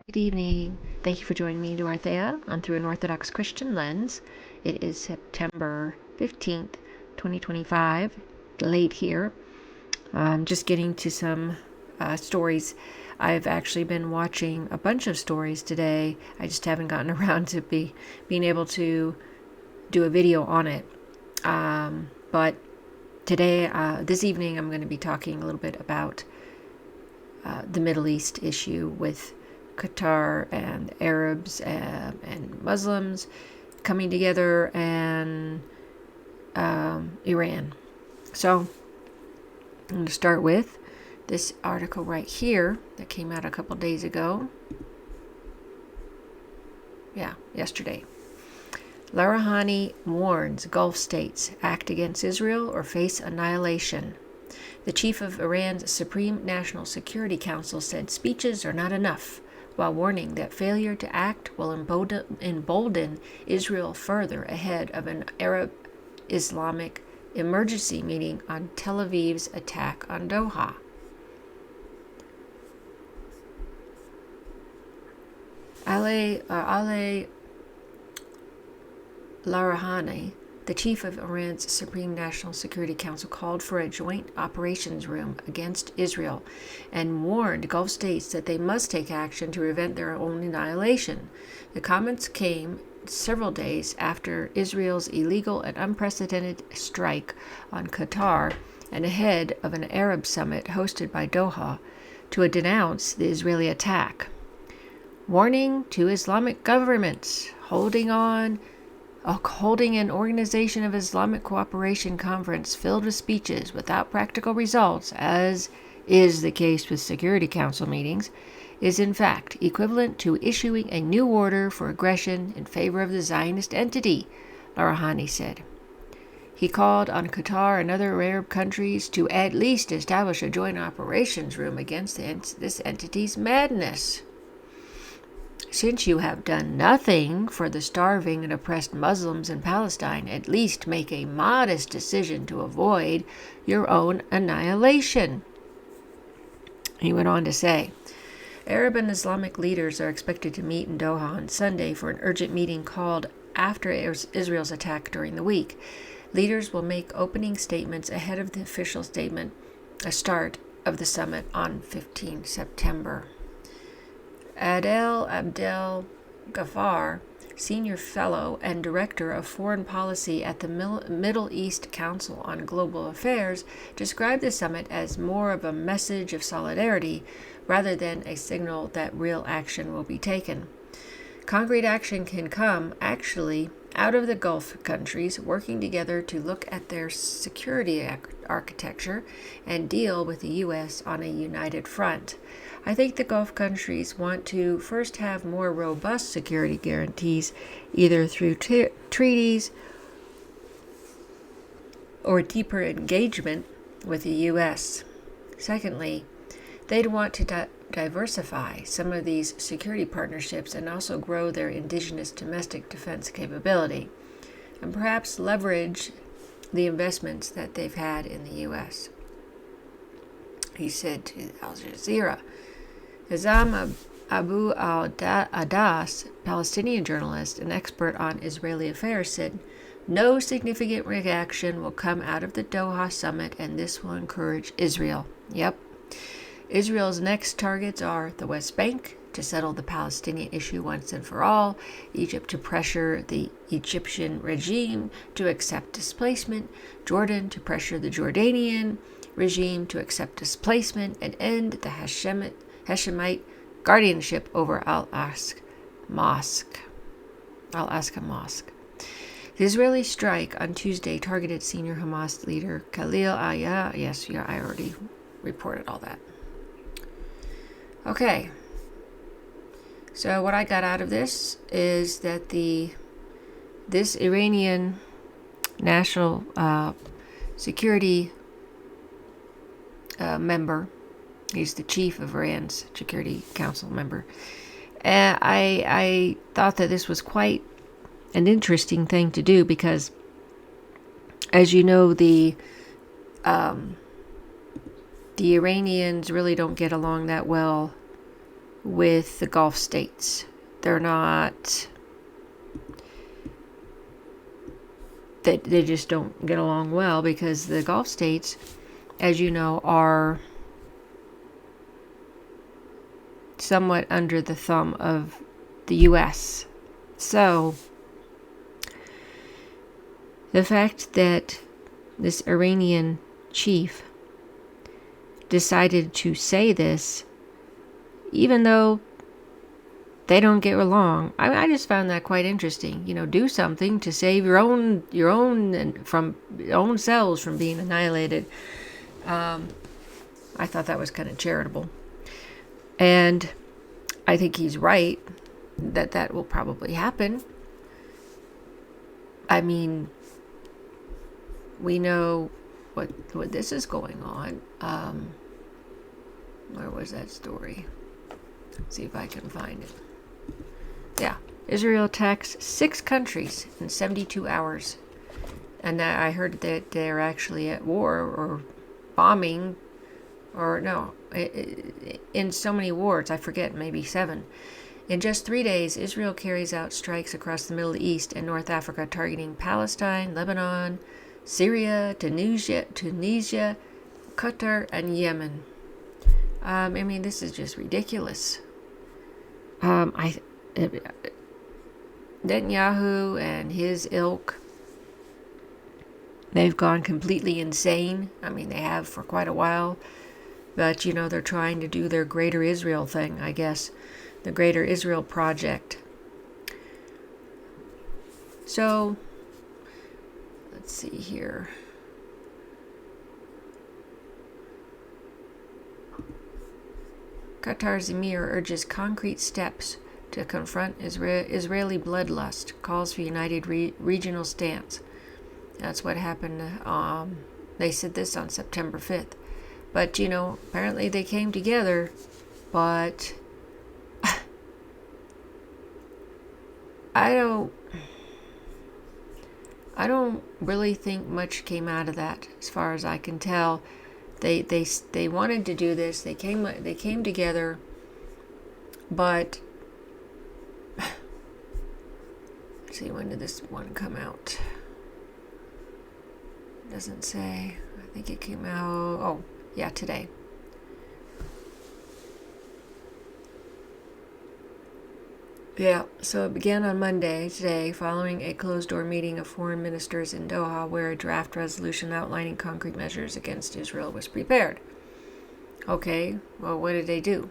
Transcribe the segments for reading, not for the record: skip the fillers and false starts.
Good evening. Thank you for joining me, Dorothea, on Through an Orthodox Christian Lens. It is September 15th, 2025, late here. I'm just getting to some stories. I've actually been watching a bunch of stories today. I just haven't gotten around to being able to do a video on it. But today, this evening, I'm going to be talking a little bit about the Middle East issue with Qatar and Arabs and Muslims coming together, and Iran. So I'm going to start with this article right here that came out a couple days ago. Yesterday. Rouhani warns Gulf states act against Israel or face annihilation. The chief of Iran's Supreme National Security Council said speeches are not enough, while warning that failure to act will embolden Israel further ahead of an Arab Islamic emergency meeting on Tel Aviv's attack on Doha. Ali Rouhani, the chief of Iran's Supreme National Security Council, called for a joint operations room against Israel and warned Gulf states that they must take action to prevent their own annihilation. The comments came several days after Israel's illegal and unprecedented strike on Qatar and ahead of an Arab summit hosted by Doha to denounce the Israeli attack. Warning to Islamic governments holding an Organization of Islamic Cooperation conference filled with speeches without practical results, as is the case with Security Council meetings, is in fact equivalent to issuing a new order for aggression in favor of the Zionist entity, Rouhani said. He called on Qatar and other Arab countries to at least establish a joint operations room against this entity's madness. Since you have done nothing for the starving and oppressed Muslims in Palestine, at least make a modest decision to avoid your own annihilation. He went on to say, Arab and Islamic leaders are expected to meet in Doha on Sunday for an urgent meeting called after Israel's attack during the week. Leaders will make opening statements ahead of the official start of the summit on 15 September. Adel Abdel Ghaffar, Senior Fellow and Director of Foreign Policy at the Middle East Council on Global Affairs, described the summit as more of a message of solidarity rather than a signal that real action will be taken. Concrete action can come, actually, out of the Gulf countries working together to look at their security architecture and deal with the U.S. on a united front. I think the Gulf countries want to first have more robust security guarantees, either through treaties or deeper engagement with the U.S. Secondly, they'd want to diversify some of these security partnerships and also grow their indigenous domestic defense capability, and perhaps leverage the investments that they've had in the U.S. He said to Al Jazeera. Azam Abu al-Adas, Palestinian journalist and expert on Israeli affairs, said, no significant reaction will come out of the Doha summit, and this will encourage Israel. Yep. Israel's next targets are the West Bank, to settle the Palestinian issue once and for all, Egypt to pressure the Egyptian regime to accept displacement, Jordan to pressure the Jordanian regime to accept displacement and end the Hashemite guardianship over Al-Aqsa Mosque. The Israeli strike on Tuesday targeted senior Hamas leader Khalil Ayah. I already reported all that. Okay. So what I got out of this is that this Iranian national security member, he's the chief of Iran's Security Council member. I thought that this was quite an interesting thing to do because, as you know, the Iranians really don't get along that well with the Gulf states. They're not, they just don't get along well, because the Gulf states, as you know, are somewhat under the thumb of the U.S. So the fact that this Iranian chief decided to say this, even though they don't get along, I just found that quite interesting. Do something to save your own and from your own selves from being annihilated. I thought that was kind of charitable, and I think he's right that will probably happen. I mean, we know what this is going on. Where was that story? Let's see if I can find it. Yeah, Israel attacks 6 countries in 72 hours. And I heard that they're actually at war or bombing, or no, in so many wars, I forget, maybe 7. In just 3 days, Israel carries out strikes across the Middle East and North Africa, targeting Palestine, Lebanon, Syria, Tunisia, Qatar, and Yemen. I mean, this is just ridiculous. Netanyahu and his ilk, they've gone completely insane. I mean, they have for quite a while. But, they're trying to do their Greater Israel thing, I guess. The Greater Israel Project. So, let's see here. Qatar's emir urges concrete steps to confront Israeli bloodlust, calls for united regional stance. That's what happened. They said this on September 5th. But, apparently they came together, but I don't really think much came out of that, as far as I can tell. They wanted to do this. They came together, but let's see, when did this one come out? It doesn't say. I think it came out. Oh, yeah, today. Yeah, so it began on Monday, today, following a closed-door meeting of foreign ministers in Doha, where a draft resolution outlining concrete measures against Israel was prepared. Okay, well, what did they do?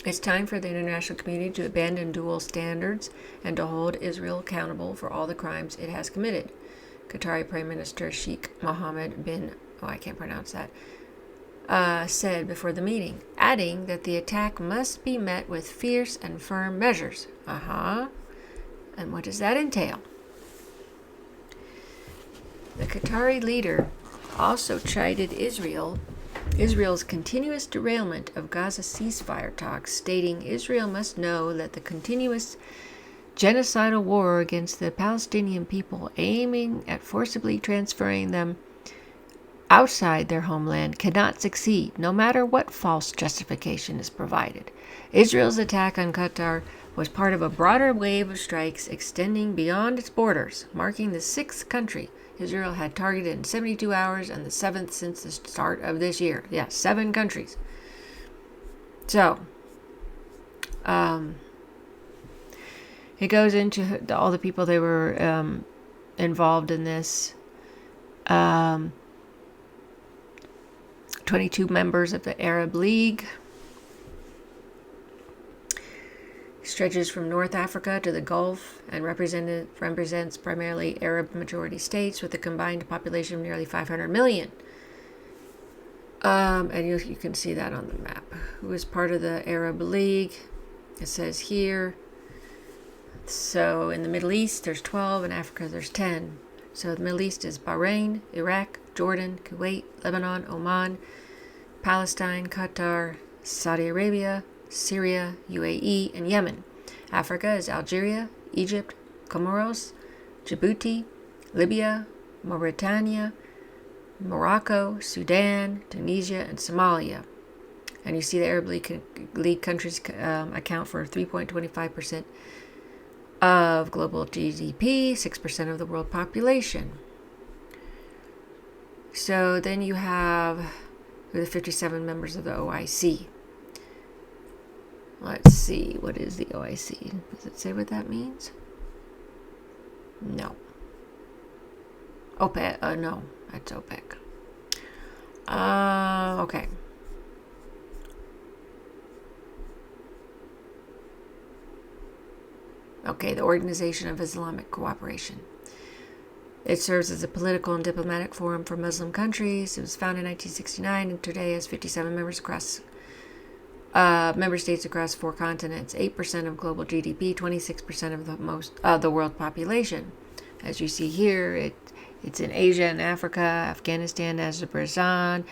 It's time for the international community to abandon dual standards and to hold Israel accountable for all the crimes it has committed, Qatari Prime Minister Sheikh Mohammed bin, I can't pronounce that, said before the meeting, adding that the attack must be met with fierce and firm measures. And what does that entail? The Qatari leader also chided Israel's continuous derailment of Gaza ceasefire talks, stating Israel must know that the continuous genocidal war against the Palestinian people, aiming at forcibly transferring them outside their homeland, cannot succeed, no matter what false justification is provided. Israel's attack on Qatar was part of a broader wave of strikes extending beyond its borders, marking the 6th country Israel had targeted in 72 hours and the 7th since the start of this year. Yeah, 7 countries. So, it goes into all the people that were involved in this. 22 members of the Arab League. Stretches from North Africa to the Gulf and represents primarily Arab-majority states with a combined population of nearly 500 million. And you can see that on the map. Who is part of the Arab League? It says here. So in the Middle East, there's 12. In Africa, there's 10. So the Middle East is Bahrain, Iraq, Jordan, Kuwait, Lebanon, Oman, Palestine, Qatar, Saudi Arabia, Syria, UAE, and Yemen. Africa is Algeria, Egypt, Comoros, Djibouti, Libya, Mauritania, Morocco, Sudan, Tunisia, and Somalia. And you see the Arab League countries account for 3.25% of global GDP, 6% of the world population. So then you have the 57 members of the OIC. Let's see, what is the OIC? Does it say what that means? No. OPEC, no, that's OPEC. Okay. Okay, the Organization of Islamic Cooperation. It serves as a political and diplomatic forum for Muslim countries. It was founded in 1969 and today has 57 members across member states across 4 continents, 8% of global GDP, 26% of the world population. As you see here, it's in Asia and Africa, Afghanistan, Azerbaijan,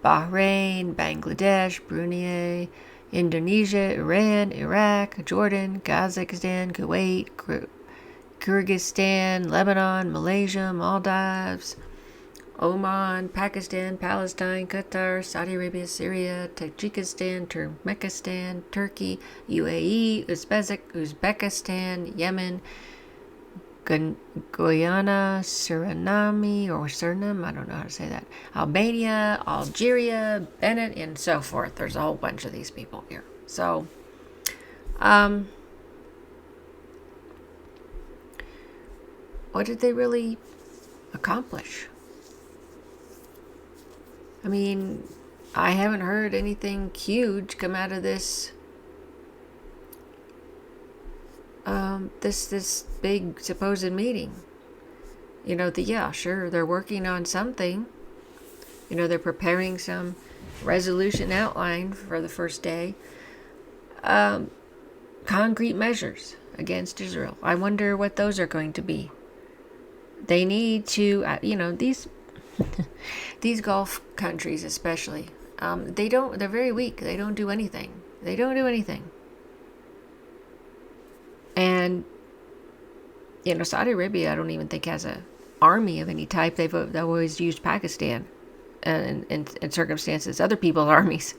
Bahrain, Bangladesh, Brunei, Indonesia, Iran, Iraq, Jordan, Kazakhstan, Kuwait, Kyrgyzstan, Lebanon, Malaysia, Maldives, Oman, Pakistan, Palestine, Qatar, Saudi Arabia, Syria, Tajikistan, Turkmenistan, Turkey, UAE, Uzbekistan, Yemen, Guyana, Suriname, I don't know how to say that, Albania, Algeria, Benin, and so forth. There's a whole bunch of these people here. So, what did they really accomplish? I mean, I haven't heard anything huge come out of this this big supposed meeting. You know, sure, they're working on something. You know, they're preparing some resolution outline for the first day. Concrete measures against Israel. I wonder what those are going to be. They need to, these Gulf countries especially, they're very weak. They don't do anything. And, Saudi Arabia, I don't even think has an army of any type. They've always used Pakistan in circumstances, other people's armies.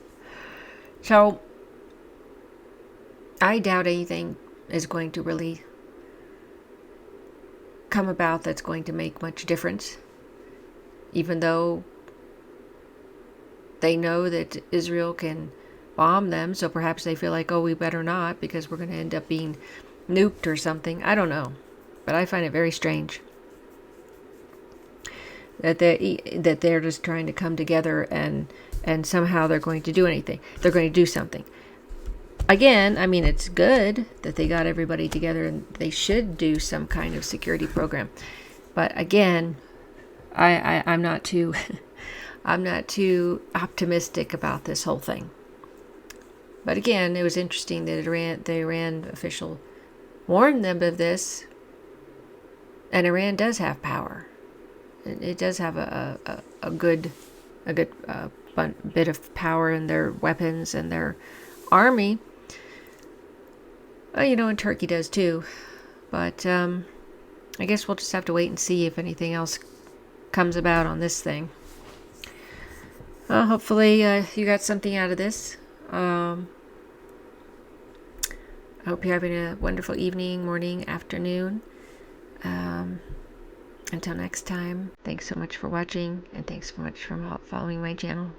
So, I doubt anything is going to really come about that's going to make much difference, even though they know that Israel can bomb them, so perhaps they feel like, oh, we better not because we're going to end up being nuked or something. I don't know, but I find it very strange that they're just trying to come together and somehow they're going to do anything. They're going to do something. Again, I mean, it's good that they got everybody together and they should do some kind of security program. But again, I'm not too optimistic about this whole thing. But again, it was interesting that the Iran official warned them of this, and Iran does have power. It does have a good bit of power in their weapons and their army. And Turkey does too. But I guess we'll just have to wait and see if anything else comes about on this thing. Hopefully you got something out of this. I hope you're having a wonderful evening, morning, afternoon. Until next time, thanks so much for watching, and thanks so much for following my channel.